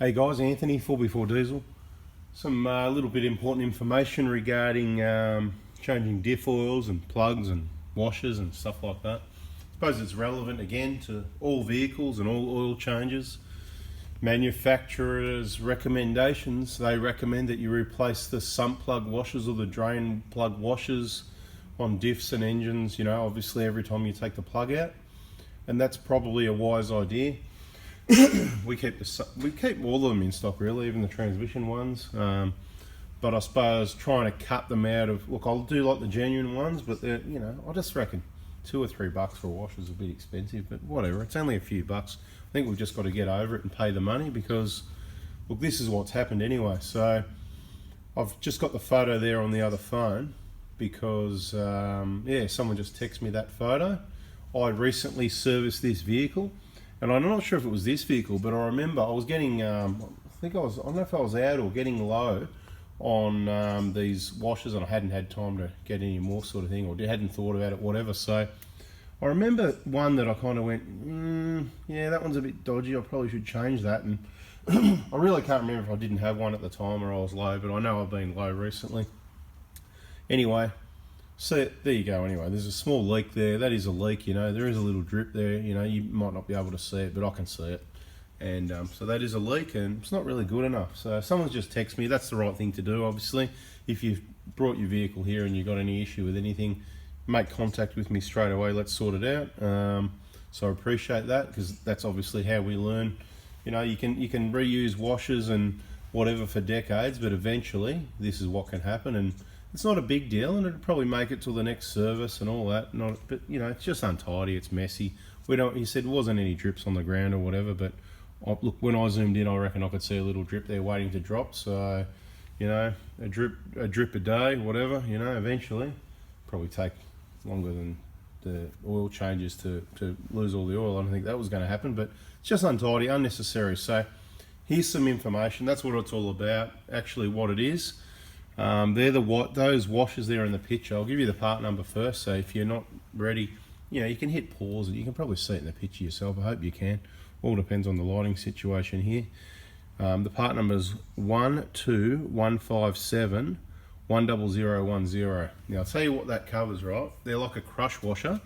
Hey guys, Anthony, 4x4 Diesel. Some little bit important information regarding changing diff oils and plugs and washers and stuff like that. I suppose it's relevant again to all vehicles and all oil changes. Manufacturers' recommendations, they recommend that you replace the sump plug washers or the drain plug washers on diffs and engines, obviously every time you take the plug out. And that's probably a wise idea. we keep all of them in stock really, even the transmission ones, but I suppose trying to cut them out of, look, I'll do like the genuine ones, but they're, I just reckon $2 or $3 for a washer is a bit expensive, but whatever, it's only a few bucks. I think we've just got to get over it and pay the money, because look, this is what's happened anyway. So I've just got the photo there on the other phone because someone just texted me that photo. I recently serviced this vehicle, and I'm not sure if it was this vehicle, but I remember I was getting, I don't know if I was out or getting low on these washers, and I hadn't had time to get any more sort of thing, or hadn't thought about it, whatever. So I remember one that I kind of went, yeah, that one's a bit dodgy, I probably should change that. And I really can't remember if I didn't have one at the time or I was low, but I know I've been low recently. Anyway, so there you go. Anyway, there's a small leak there. That is a leak, there is a little drip there, you might not be able to see it, but I can see it. And so that is a leak, and it's not really good enough. So someone's just texted me. That's the right thing to do, obviously. If you've brought your vehicle here and you've got any issue with anything, make contact with me straight away. Let's sort it out. So I appreciate that, because that's obviously how we learn. You can reuse washers and whatever for decades, but eventually this is what can happen. And it's not a big deal, and it'll probably make it till the next service and all that. But it's just untidy, it's messy. He said there wasn't any drips on the ground or whatever, but look, when I zoomed in, I reckon I could see a little drip there waiting to drop. So, a drip a day, whatever. Eventually, probably take longer than the oil changes to lose all the oil. I don't think that was going to happen, but it's just untidy, unnecessary. So, here's some information. That's what it's all about. Actually, what it is. They're those washers there in the picture. I'll give you the part number first, so if you're not ready, you can hit pause and you can probably see it in the picture yourself. I hope you can. All depends on the lighting situation here. The part number is 12157 10010. Now I'll tell you what that covers, right? They're like a crush washer,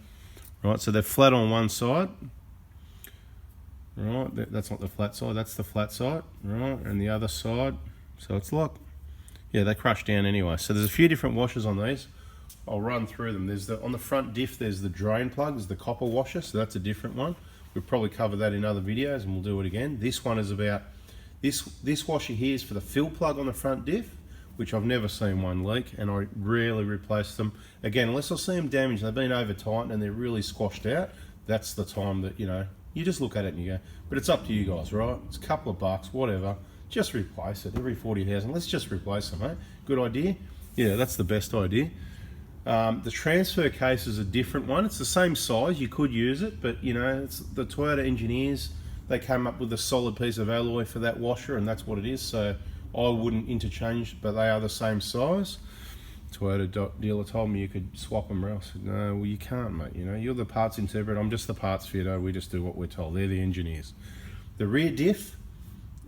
right? So they're flat on one side, right? That's not the flat side, that's the flat side, right? And the other side, so it's like, yeah, they crush down anyway. So there's a few different washers on these. I'll run through them. On the front diff, there's the drain plug, is the copper washer, so that's a different one. We'll probably cover that in other videos, and we'll do it again. This one is about, this washer here is for the fill plug on the front diff, which I've never seen one leak, and I rarely replace them. Again, unless I see them damaged, they've been over tightened and they're really squashed out, that's the time that, you just look at it and you go, but it's up to you guys, right? It's a couple of bucks, whatever. Just replace it every 40,000. Let's just replace them, eh? Good idea? Yeah, that's the best idea. The transfer case is a different one. It's the same size, you could use it, but it's the Toyota engineers, they came up with a solid piece of alloy for that washer, and that's what it is. So I wouldn't interchange, but they are the same size. Toyota dealer told me you could swap them, or else. No, well, you can't, mate. You're the parts interpreter, I'm just the parts fitter. We just do what we're told. They're the engineers. The rear diff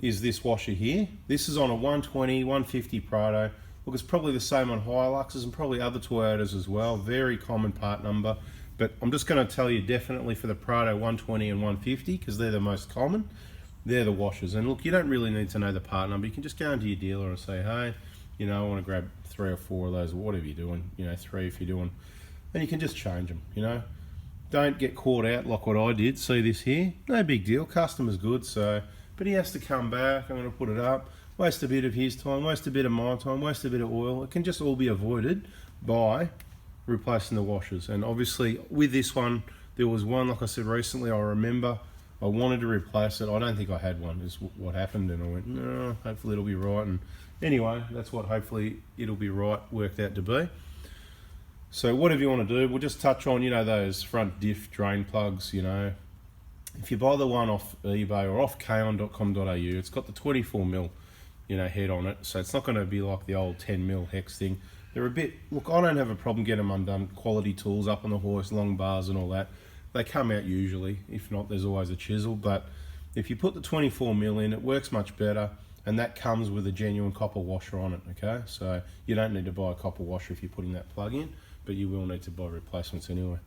is this washer here. This is on a 120, 150 Prado. Look, it's probably the same on Hiluxes and probably other Toyotas as well. Very common part number, but I'm just going to tell you definitely for the Prado 120 and 150, because they're the most common. They're the washers. And look, you don't really need to know the part number. You can just go into your dealer and say, hey, I want to grab 3 or 4 of those, or whatever you're doing, 3 if you're doing, and you can just change them, Don't get caught out like what I did. See this here? No big deal. Customer's good, so, but he has to come back. I'm going to put it up, waste a bit of his time, waste a bit of my time, waste a bit of oil. It can just all be avoided by replacing the washers. And obviously with this one, there was one, like I said recently, I remember I wanted to replace it. I don't think I had one, is what happened. And I went, no, hopefully it'll be right. And anyway, that's what hopefully it'll be right worked out to be. So whatever you want to do, we'll just touch on, those front diff drain plugs, If you buy the one off eBay or off kaon.com.au, it's got the 24mm, head on it. So it's not going to be like the old 10mm hex thing. They're a bit, look, I don't have a problem getting them undone. Quality tools up on the hoist, long bars and all that. They come out usually. If not, there's always a chisel. But If you put the 24mm in, it works much better, and that comes with a genuine copper washer on it, okay? So you don't need to buy a copper washer if you're putting that plug in, but you will need to buy replacements anyway.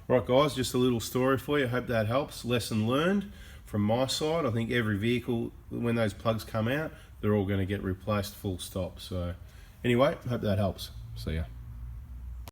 Right guys, just a little story for you. I hope that helps. Lesson learned from my side. I think every vehicle, when those plugs come out, they're all going to get replaced full stop. So anyway, hope that helps. See ya.